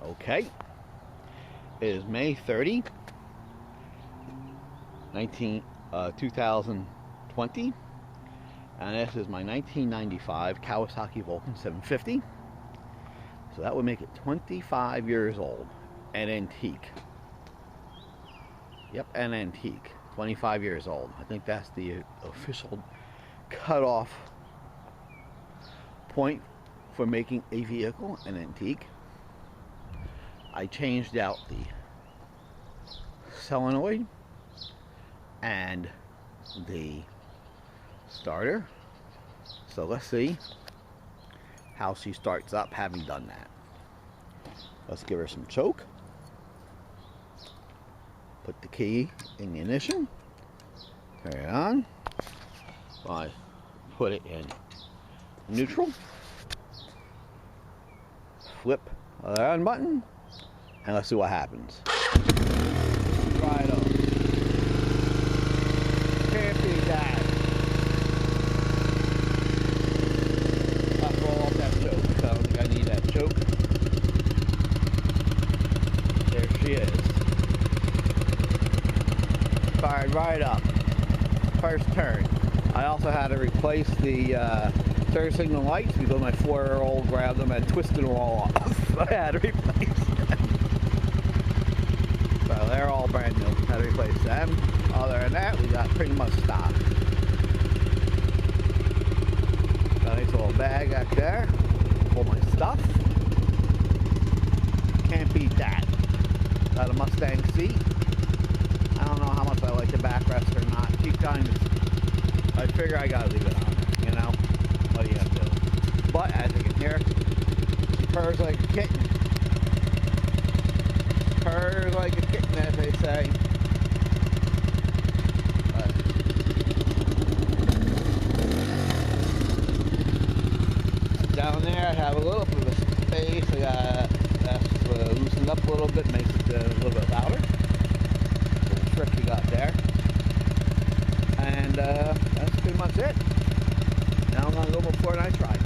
Okay, it is May 30, 2020, and this is my 1995 Kawasaki Vulcan 750. So that would make it 25 years old. An antique. Yep, an antique. 25 years old. I think that's the official cutoff point for making a vehicle an antique. I changed out the solenoid and the starter. So let's see how she starts up having done that. Let's give her some choke. Put the key in the ignition. Turn it on. I put it in neutral. Flip the on button. And let's see what happens. Right up. Can't beat that. I'll roll off that choke. I don't think I need that choke. There she is. Fired right up. First turn. I also had to replace the turn signal lights because my 4-year-old grabbed them and twisted them all off. So I had to replace them. So they're all brand new. Had to replace them. Other than that, we got pretty much stock. Got a nice little bag back there. All my stuff. Can't beat that. Got a Mustang seat. I don't know how much I like the backrest or not. Keep kind of. I figure I gotta leave it on there, you know? What do you have to do? But as you can hear, she purrs like a kitten. Purrs like a kitten, as they say. Down there, I have a little bit of space. I got that's loosened up a little bit, makes it a little bit louder. Little trick we got there. And that's pretty much it. Now I'm gonna go before I try.